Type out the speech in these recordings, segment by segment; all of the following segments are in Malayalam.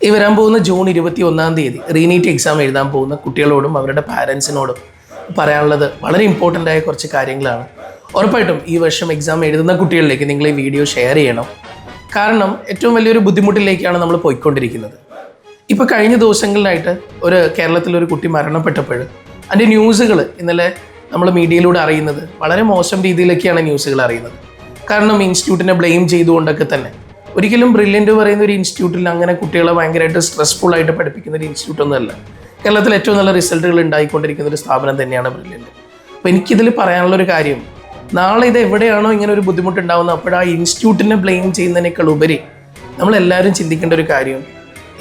ഈ വരാൻ പോകുന്ന ജൂൺ 21 റീനീറ്റ് എക്സാം എഴുതാൻ പോകുന്ന കുട്ടികളോടും അവരുടെ പാരൻസിനോടും പറയാനുള്ളത് വളരെ ഇമ്പോർട്ടൻ്റ് ആയ കുറച്ച് കാര്യങ്ങളാണ്. ഉറപ്പായിട്ടും ഈ വർഷം എക്സാം എഴുതുന്ന കുട്ടികളിലേക്ക് നിങ്ങൾ ഈ വീഡിയോ ഷെയർ ചെയ്യണം. കാരണം ഏറ്റവും വലിയൊരു ബുദ്ധിമുട്ടിലേക്കാണ് നമ്മൾ പോയിക്കൊണ്ടിരിക്കുന്നത്. ഇപ്പോൾ കഴിഞ്ഞ ദിവസങ്ങളിലായിട്ട് കേരളത്തിലൊരു കുട്ടി മരണപ്പെട്ടപ്പോൾ അതിൻ്റെ ന്യൂസുകൾ ഇന്നലെ നമ്മൾ മീഡിയയിലൂടെ അറിയുന്നത് വളരെ മോശം രീതിയിലൊക്കെയാണ് ന്യൂസുകൾ അറിയുന്നത്. കാരണം ഇൻസ്റ്റിറ്റ്യൂട്ടിനെ ബ്ലെയിം ചെയ്തുകൊണ്ടൊക്കെ തന്നെ. ഒരിക്കലും ബ്രില്യൻ്റ് പറയുന്ന ഒരു ഇൻസ്റ്റിറ്റ്യൂട്ടിൽ അങ്ങനെ കുട്ടികളെ ഭയങ്കരമായിട്ട് സ്ട്രെസ്ഫുള്ളായിട്ട് പഠിപ്പിക്കുന്ന ഒരു ഇൻസ്റ്റിറ്റ്യൂട്ടൊന്നുമല്ല. കേരളത്തിൽ ഏറ്റവും നല്ല റിസൾട്ടുകൾ ഉണ്ടായിക്കൊണ്ടിരിക്കുന്ന ഒരു സ്ഥാപനം തന്നെയാണ് ബ്രില്യൻ്റ്. അപ്പോൾ എനിക്കിതിൽ പറയാനുള്ളൊരു കാര്യം, നാളെ ഇത് എവിടെയാണോ ഇങ്ങനെ ഒരു ബുദ്ധിമുട്ടുണ്ടാകുന്നത് അപ്പോൾ ആ ഇൻസ്റ്റിറ്റ്യൂട്ടിനെ ബ്ലെയിം ചെയ്യുന്നതിനേക്കാൾ ഉപരി നമ്മളെല്ലാവരും ചിന്തിക്കേണ്ട ഒരു കാര്യം,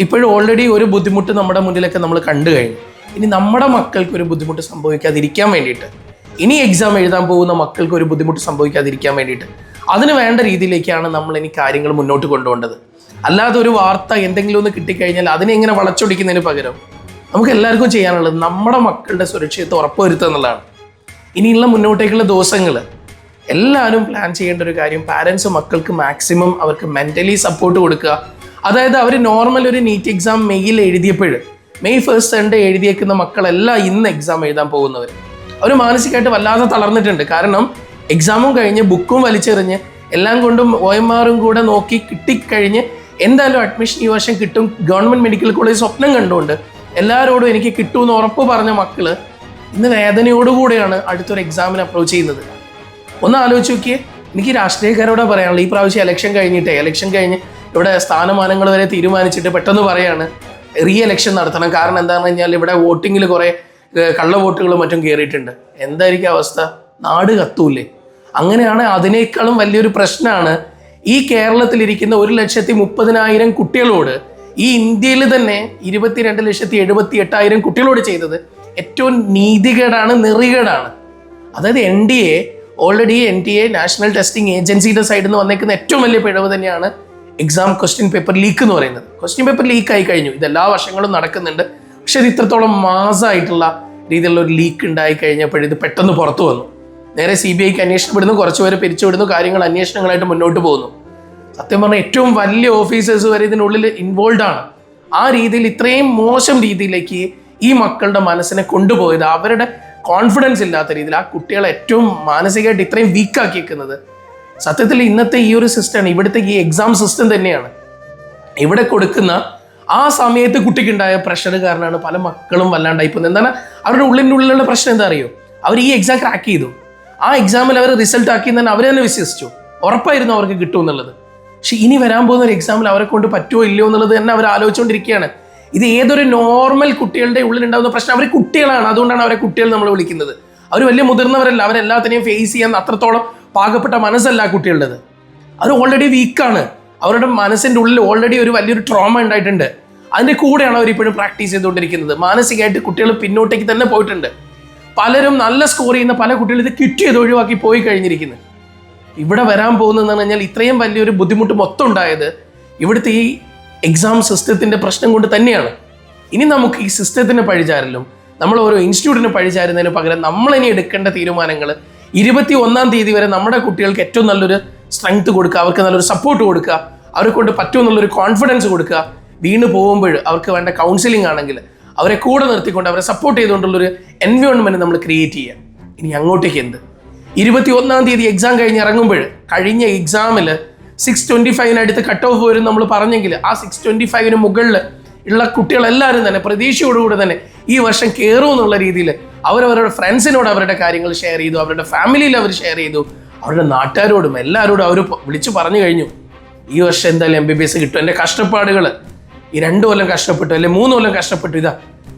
ഇപ്പോഴും ഓൾറെഡി ഒരു ബുദ്ധിമുട്ട് നമ്മുടെ മുന്നിലൊക്കെ നമ്മൾ കണ്ടു കഴിഞ്ഞു. ഇനി നമ്മുടെ മക്കൾക്ക് ഒരു ബുദ്ധിമുട്ട് സംഭവിക്കാതിരിക്കാൻ വേണ്ടിയിട്ട്, ഇനി എക്സാം എഴുതാൻ പോകുന്ന മക്കൾക്ക് ഒരു ബുദ്ധിമുട്ട് സംഭവിക്കാതിരിക്കാൻ വേണ്ടിയിട്ട് അതിന് വേണ്ട രീതിയിലേക്കാണ് നമ്മൾ ഇനി കാര്യങ്ങൾ മുന്നോട്ട് കൊണ്ടുപോകേണ്ടത്. അല്ലാതെ ഒരു വാർത്ത എന്തെങ്കിലും ഒന്ന് കിട്ടിക്കഴിഞ്ഞാൽ അതിനെ ഇങ്ങനെ വളച്ചൊടിക്കുന്നതിന് പകരം നമുക്ക് എല്ലാവർക്കും ചെയ്യാനുള്ളത് നമ്മുടെ മക്കളുടെ സുരക്ഷിതത്വം ഉറപ്പുവരുത്തുക എന്നുള്ളതാണ്. ഇനിയുള്ള മുന്നോട്ടേക്കുള്ള ദിവസങ്ങൾ എല്ലാവരും പ്ലാൻ ചെയ്യേണ്ട ഒരു കാര്യം, പാരൻസ് മക്കൾക്ക് മാക്സിമം അവർക്ക് മെൻ്റലി സപ്പോർട്ട് കൊടുക്കുക. അതായത് അവർ നോർമൽ ഒരു നീറ്റ് എക്സാം മെയ്യിൽ എഴുതിയപ്പോൾ മെയ് 1 സൺഡേ എഴുതിയേക്കുന്ന മക്കളെല്ലാം ഇന്ന് എക്സാം എഴുതാൻ പോകുന്നവർ അവർ മാനസികമായിട്ട് വല്ലാതെ തളർന്നിട്ടുണ്ട്. കാരണം എക്സാമും കഴിഞ്ഞ് ബുക്കും വലിച്ചെറിഞ്ഞ് എല്ലാം കൊണ്ടും OMRും കൂടെ നോക്കി കിട്ടിക്കഴിഞ്ഞ് എന്തായാലും അഡ്മിഷൻ ഈ വർഷം കിട്ടും, ഗവൺമെൻറ് മെഡിക്കൽ കോളേജ് സ്വപ്നം കണ്ടുകൊണ്ട് എല്ലാവരോടും എനിക്ക് കിട്ടുമെന്ന് ഉറപ്പ് പറഞ്ഞ മക്കൾ ഇന്ന് വേദനയോടുകൂടെയാണ് അടുത്തൊരു എക്സാമിന് അപ്രോച്ച് ചെയ്യുന്നത്. ഒന്ന് ആലോചിച്ച് നോക്കിയേ. എനിക്ക് രാഷ്ട്രീയക്കാരോട് പറയാനുള്ളത്, ഈ പ്രാവശ്യം ഇലക്ഷൻ കഴിഞ്ഞ് ഇവിടെ സ്ഥാനമാനങ്ങൾ വരെ തീരുമാനിച്ചിട്ട് പെട്ടെന്ന് പറയാണ് റീ എലക്ഷൻ നടത്തണം. കാരണം എന്താണെന്ന് കഴിഞ്ഞാൽ ഇവിടെ വോട്ടിങ്ങിൽ കുറേ കള്ള വോട്ടുകളും മറ്റും കയറിയിട്ടുണ്ട്. എന്തായിരിക്കും അവസ്ഥ? നാട് കത്തൂല്ലേ? അങ്ങനെയാണ്. അതിനേക്കാളും വലിയൊരു പ്രശ്നമാണ് ഈ കേരളത്തിലിരിക്കുന്ന 1,30,000 കുട്ടികളോട്, ഈ ഇന്ത്യയിൽ തന്നെ 22,78,000 കുട്ടികളോട് ചെയ്തത് ഏറ്റവും നീതികേടാണ്, നെറികേടാണ്. അതായത് ഓൾറെഡി NTA നാഷണൽ ടെസ്റ്റിംഗ് ഏജൻസിയുടെ സൈഡിൽ നിന്ന് വന്നേക്കുന്ന ഏറ്റവും വലിയ പിഴവ് തന്നെയാണ് എക്സാം ക്വസ്റ്റ്യൻ പേപ്പർ ലീക്ക് എന്ന് പറയുന്നത്. ക്വസ്റ്റ്യൻ പേപ്പർ ലീക്ക് ആയി കഴിഞ്ഞു, ഇതെല്ലാ വർഷങ്ങളും നടക്കുന്നുണ്ട്. പക്ഷെ ഇത് ഇത്രത്തോളം മാസമായിട്ടുള്ള രീതിയിലുള്ള ഒരു ലീക്ക് ഉണ്ടായി കഴിഞ്ഞപ്പോഴിത് പെട്ടെന്ന് പുറത്തു വന്നു. നേരെ CBIക്ക് അന്വേഷണം വിടുന്നു, കുറച്ചുപേരെ പിരിച്ചുവിടുന്നു, കാര്യങ്ങൾ അന്വേഷണങ്ങളായിട്ട് മുന്നോട്ട് പോകുന്നു. സത്യം പറഞ്ഞാൽ ഏറ്റവും വലിയ ഓഫീസേഴ്സ് വരെ ഇതിനുള്ളിൽ ഇൻവോൾവ് ആണ്. ആ രീതിയിൽ ഇത്രയും മോശം രീതിയിലേക്ക് ഈ മക്കളുടെ മനസ്സിനെ കൊണ്ടുപോയത്, അവരുടെ കോൺഫിഡൻസ് ഇല്ലാത്ത രീതിയിൽ ആ കുട്ടികളെ ഏറ്റവും മാനസികമായിട്ട് ഇത്രയും വീക്കാക്കിയേക്കുന്നത് സത്യത്തിൽ ഇന്നത്തെ ഈ ഒരു സിസ്റ്റമാണ്, ഇവിടുത്തെ ഈ എക്സാം സിസ്റ്റം തന്നെയാണ്. ഇവിടെ കൊടുക്കുന്ന ആ സമയത്ത് കുട്ടിക്കുണ്ടായ പ്രഷർ കാരണമാണ് പല മക്കളും വല്ലാണ്ടായി പോകുന്നത്. എന്താണ് അവരുടെ ഉള്ളിലുള്ള പ്രശ്നം? എന്താ അറിയോ? അവർ ഈ എക്സാം ക്രാക്ക് ചെയ്തു, ആ എക്സാമിൽ അവർ റിസൾട്ട് ആക്കി തന്നെ അവർ തന്നെ വിശ്വസിച്ചു, ഉറപ്പായിരുന്നു അവർക്ക് കിട്ടും എന്നുള്ളത്. പക്ഷെ ഇനി വരാൻ പോകുന്ന ഒരു എക്സാമിൽ അവരെ കൊണ്ട് പറ്റുമോ ഇല്ലയോ എന്നുള്ളത് തന്നെ അവർ ആലോചിച്ചുകൊണ്ടിരിക്കുകയാണ്. ഇത് ഏതൊരു നോർമൽ കുട്ടികളുടെ ഉള്ളിലുണ്ടാകുന്ന പ്രശ്നം. അവർ കുട്ടികളാണ്, അതുകൊണ്ടാണ് അവരെ കുട്ടികൾ നമ്മൾ വിളിക്കുന്നത്. അവർ വലിയ മുതിർന്നവരല്ല, അവരെല്ലാത്തിനെയും ഫേസ് ചെയ്യാൻ അത്രത്തോളം പാകപ്പെട്ട മനസ്സല്ല ആ കുട്ടികളുടേത്. അവർ ഓൾറെഡി വീക്കാണ്, അവരുടെ മനസ്സിൻ്റെ ഉള്ളിൽ ഓൾറെഡി ഒരു വലിയൊരു ട്രോമ ഉണ്ടായിട്ടുണ്ട്. അതിൻ്റെ കൂടെയാണ് അവരിപ്പോഴും പ്രാക്ടീസ് ചെയ്തുകൊണ്ടിരിക്കുന്നത്. മാനസികമായിട്ട് കുട്ടികൾ പിന്നോട്ടേക്ക് തന്നെ പോയിട്ടുണ്ട്. പലരും നല്ല സ്കോർ ചെയ്യുന്ന പല കുട്ടികളും ഇത് ക്വിറ്റ് ചെയ്ത് ഒഴിവാക്കി പോയി കഴിഞ്ഞിരിക്കുന്നത്. ഇവിടെ വരാൻ പോകുന്നതെന്ന് പറഞ്ഞാൽ ഇത്രയും വലിയൊരു ബുദ്ധിമുട്ട് മൊത്തം ഉണ്ടായത് ഇവിടുത്തെ ഈ എക്സാം സിസ്റ്റത്തിൻ്റെ പ്രശ്നം കൊണ്ട് തന്നെയാണ്. ഇനി നമുക്ക് ഈ സിസ്റ്റത്തിന് പഴിചാരലും നമ്മൾ ഓരോ ഇൻസ്റ്റിറ്റ്യൂട്ടിന് പഴിചാരുന്നതിന് പകരം നമ്മളിനി എടുക്കേണ്ട തീരുമാനങ്ങൾ 21 വരെ നമ്മുടെ കുട്ടികൾക്ക് ഏറ്റവും നല്ലൊരു സ്ട്രെങ്ത് കൊടുക്കുക, അവർക്ക് നല്ലൊരു സപ്പോർട്ട് കൊടുക്കുക, അവരെ കൊണ്ട് പറ്റുമെന്നുള്ളൊരു കോൺഫിഡൻസ് കൊടുക്കുക. വീണ് പോകുമ്പോൾ അവർക്ക് വേണ്ട കൗൺസിലിംഗ് ആണെങ്കിൽ അവരെ കൂടെ നിർത്തിക്കൊണ്ട് അവരെ സപ്പോർട്ട് ചെയ്തുകൊണ്ടുള്ളൊരു എൻവയോൺമെൻറ്റ് നമ്മൾ ക്രിയേറ്റ് ചെയ്യുക. ഇനി അങ്ങോട്ടേക്ക് എന്ത്? 21 എക്സാം കഴിഞ്ഞ് ഇറങ്ങുമ്പോൾ കഴിഞ്ഞ എക്സാമിൽ 625 അടുത്ത് കട്ട് ഓഫ് വരും നമ്മൾ പറഞ്ഞെങ്കിൽ ആ 625 മുകളിൽ ഉള്ള കുട്ടികളെല്ലാവരും തന്നെ പ്രതീക്ഷയോടുകൂടി തന്നെ ഈ വർഷം കയറും എന്നുള്ള രീതിയിൽ അവരവരുടെ ഫ്രണ്ട്സിനോട് അവരുടെ കാര്യങ്ങൾ ഷെയർ ചെയ്തു, അവരുടെ ഫാമിലിയിൽ അവർ ഷെയർ ചെയ്തു, അവരുടെ നാട്ടുകാരോടും എല്ലാവരോടും അവർ വിളിച്ചു പറഞ്ഞു കഴിഞ്ഞു, ഈ വർഷം എന്തായാലും MBBS കിട്ടും. എൻ്റെ കഷ്ടപ്പാടുകൾ ഈ 2 കൊല്ലം കഷ്ടപ്പെട്ടു, അല്ലെങ്കിൽ 3 കൊല്ലം കഷ്ടപ്പെട്ടു, ഇതാ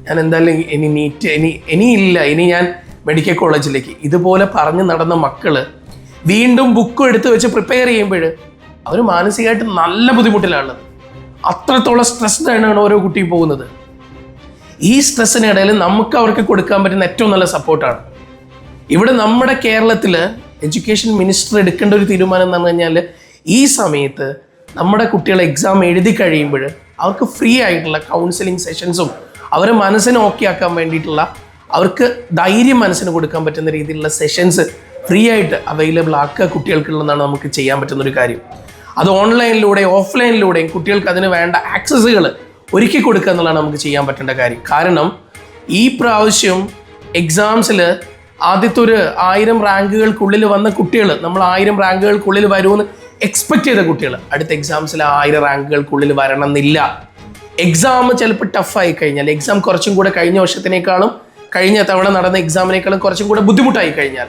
ഞാൻ എന്തായാലും ഇനി നീറ്റ് ഇനി ഞാൻ മെഡിക്കൽ കോളേജിലേക്ക്. ഇതുപോലെ പറഞ്ഞ് നടന്ന മക്കൾ വീണ്ടും ബുക്കും എടുത്ത് വെച്ച് പ്രിപ്പയർ ചെയ്യുമ്പോൾ അവർ മാനസികമായിട്ട് നല്ല ബുദ്ധിമുട്ടിലാണുള്ളത്. അത്രത്തോളം സ്ട്രെസ്ഡ് ആണ് ഓരോ കുട്ടിയും പോകുന്നത്. ഈ സ്ട്രെസ്സിനിടയിൽ നമുക്ക് അവർക്ക് കൊടുക്കാൻ പറ്റുന്ന ഏറ്റവും നല്ല സപ്പോർട്ടാണ്. ഇവിടെ നമ്മുടെ കേരളത്തിൽ എഡ്യൂക്കേഷൻ മിനിസ്റ്റർ എടുക്കേണ്ട ഒരു തീരുമാനം എന്ന് പറഞ്ഞു കഴിഞ്ഞാൽ ഈ സമയത്ത് നമ്മുടെ കുട്ടികൾ എക്സാം എഴുതി കഴിയുമ്പോൾ അവർക്ക് ഫ്രീ ആയിട്ടുള്ള കൗൺസിലിംഗ് സെഷൻസും അവരെ മനസ്സിനെ ഓക്കെ ആക്കാൻ വേണ്ടിയിട്ടുള്ള, അവർക്ക് ധൈര്യം മനസ്സിന് കൊടുക്കാൻ പറ്റുന്ന രീതിയിലുള്ള സെഷൻസ് ഫ്രീ ആയിട്ട് അവൈലബിൾ ആക്കുക കുട്ടികൾക്കുള്ളതാണ് നമുക്ക് ചെയ്യാൻ പറ്റുന്നൊരു കാര്യം. അത് ഓൺലൈനിലൂടെ ഓഫ്ലൈനിലൂടെയും കുട്ടികൾക്ക് അതിന് വേണ്ട ആക്സസുകൾ ഒരുക്കി കൊടുക്കുക എന്നുള്ളതാണ് നമുക്ക് ചെയ്യാൻ പറ്റേണ്ട കാര്യം. കാരണം ഈ പ്രാവശ്യം എക്സാംസിൽ ആദ്യത്തെ ഒരു 1000 റാങ്കുകൾക്കുള്ളിൽ വന്ന കുട്ടികൾ, നമ്മൾ 1000 റാങ്കുകൾക്കുള്ളിൽ വരുമെന്ന് എക്സ്പെക്ട് ചെയ്ത കുട്ടികൾ അടുത്ത എക്സാംസിൽ 1000 റാങ്കുകൾക്കുള്ളിൽ വരണമെന്നില്ല. എക്സാം ചിലപ്പോൾ ടഫായി കഴിഞ്ഞാൽ, എക്സാം കുറച്ചും കൂടെ കഴിഞ്ഞ വർഷത്തിനേക്കാളും കഴിഞ്ഞ തവണ നടന്ന എക്സാമിനേക്കാളും കുറച്ചും കൂടെ ബുദ്ധിമുട്ടായി കഴിഞ്ഞാൽ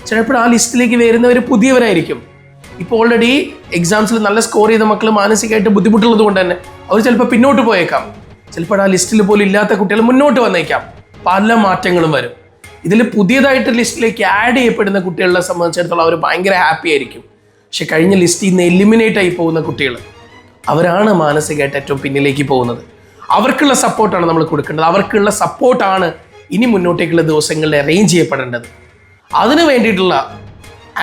ചിലപ്പോൾ ആ ലിസ്റ്റിലേക്ക് വരുന്നവർ പുതിയവരായിരിക്കും. ഇപ്പോൾ ഓൾറെഡി എക്സാംസിൽ നല്ല സ്കോർ ചെയ്ത മക്കൾ മാനസികമായിട്ട് ബുദ്ധിമുട്ടുള്ളത് കൊണ്ട് തന്നെ അവർ ചിലപ്പോൾ പിന്നോട്ട് പോയേക്കാം. ചിലപ്പോൾ ആ ലിസ്റ്റിൽ പോലും ഇല്ലാത്ത കുട്ടികൾ മുന്നോട്ട് വന്നേക്കാം. പല മാറ്റങ്ങളും വരും. ഇതിൽ പുതിയതായിട്ട് ലിസ്റ്റിലേക്ക് ആഡ് ചെയ്യപ്പെടുന്ന കുട്ടികളെ സംബന്ധിച്ചിടത്തോളം അവർ ഭയങ്കര ഹാപ്പി ആയിരിക്കും. പക്ഷെ കഴിഞ്ഞ ലിസ്റ്റിൽ നിന്ന് എലിമിനേറ്റ് ആയി പോകുന്ന കുട്ടികൾ, അവരാണ് മാനസികമായിട്ട് ഏറ്റവും പിന്നിലേക്ക് പോകുന്നത്. അവർക്കുള്ള സപ്പോർട്ടാണ് നമ്മൾ കൊടുക്കേണ്ടത്. അവർക്കുള്ള സപ്പോർട്ടാണ് ഇനി മുന്നോട്ടേക്കുള്ള ദിവസങ്ങളിൽ അറേഞ്ച് ചെയ്യപ്പെടേണ്ടത്. അതിന് വേണ്ടിയിട്ടുള്ള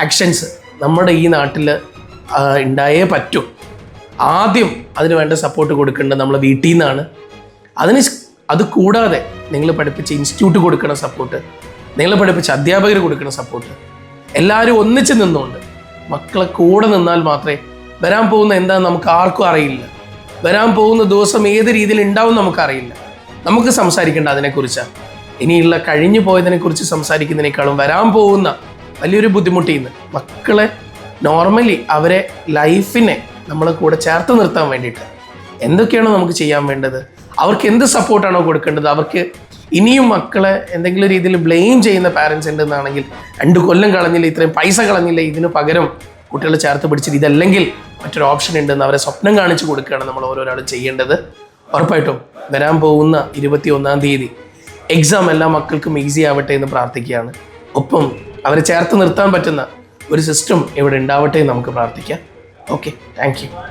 ആക്ഷൻസ് നമ്മുടെ ഈ നാട്ടിൽ ഉണ്ടായേ പറ്റൂ. ആദ്യം അതിന് വേണ്ട സപ്പോർട്ട് കൊടുക്കേണ്ടത് നമ്മളെ വീട്ടിൽ നിന്നാണ്. അത് കൂടാതെ നിങ്ങൾ പഠിപ്പിച്ച ഇൻസ്റ്റിറ്റ്യൂട്ട് കൊടുക്കുന്ന സപ്പോർട്ട്, നിങ്ങൾ പഠിപ്പിച്ച അധ്യാപകർ കൊടുക്കുന്ന സപ്പോർട്ട്, എല്ലാവരും ഒന്നിച്ച് നിന്നുകൊണ്ട് മക്കളെ കൂടെ നിന്നാൽ മാത്രമേ വരാൻ പോകുന്ന എന്താണെന്ന് നമുക്ക് ആർക്കും അറിയില്ല. വരാൻ പോകുന്ന ദിവസം ഏത് രീതിയിൽ ഉണ്ടാവും നമുക്കറിയില്ല. നമുക്ക് സംസാരിക്കേണ്ട അതിനെക്കുറിച്ചാണ്. ഇനിയുള്ള കഴിഞ്ഞു പോയതിനെക്കുറിച്ച് സംസാരിക്കുന്നതിനേക്കാളും വരാൻ പോകുന്ന വലിയൊരു ബുദ്ധിമുട്ടിൽ നിന്ന് മക്കളെ നോർമലി അവരെ ലൈഫിനെ നമ്മളെ കൂടെ ചേർത്ത് നിർത്താൻ വേണ്ടിയിട്ട് എന്തൊക്കെയാണോ നമുക്ക് ചെയ്യാൻ വേണ്ടത്, അവർക്ക് എന്ത് സപ്പോർട്ടാണോ കൊടുക്കേണ്ടത്, അവർക്ക് ഇനിയും മക്കളെ എന്തെങ്കിലും രീതിയിൽ ബ്ലെയിം ചെയ്യുന്ന പാരൻസ് ഉണ്ടെന്നാണെങ്കിൽ 2 കൊല്ലം കളഞ്ഞില്ല, ഇത്രയും പൈസ കളഞ്ഞില്ല, ഇതിന് പകരം കുട്ടികളെ ചേർത്ത് പിടിച്ചിട്ട് ഇതല്ലെങ്കിൽ മറ്റൊരു ഓപ്ഷൻ ഉണ്ടെന്ന് അവരെ സ്വപ്നം കാണിച്ചു കൊടുക്കുകയാണ് നമ്മൾ ഓരോരാളും ചെയ്യേണ്ടത്. ഉറപ്പായിട്ടും വരാൻ പോകുന്ന 21-ാം തീയതി എക്സാം എല്ലാ മക്കൾക്കും ഈസി ആവട്ടെ എന്ന് പ്രാർത്ഥിക്കുകയാണ്. ഒപ്പം അവരെ ചേർത്ത് നിർത്താൻ പറ്റുന്ന ഒരു സിസ്റ്റം ഇവിടെ ഉണ്ടാവട്ടെ എന്ന് നമുക്ക് പ്രാർത്ഥിക്കാം. Okay, thank you.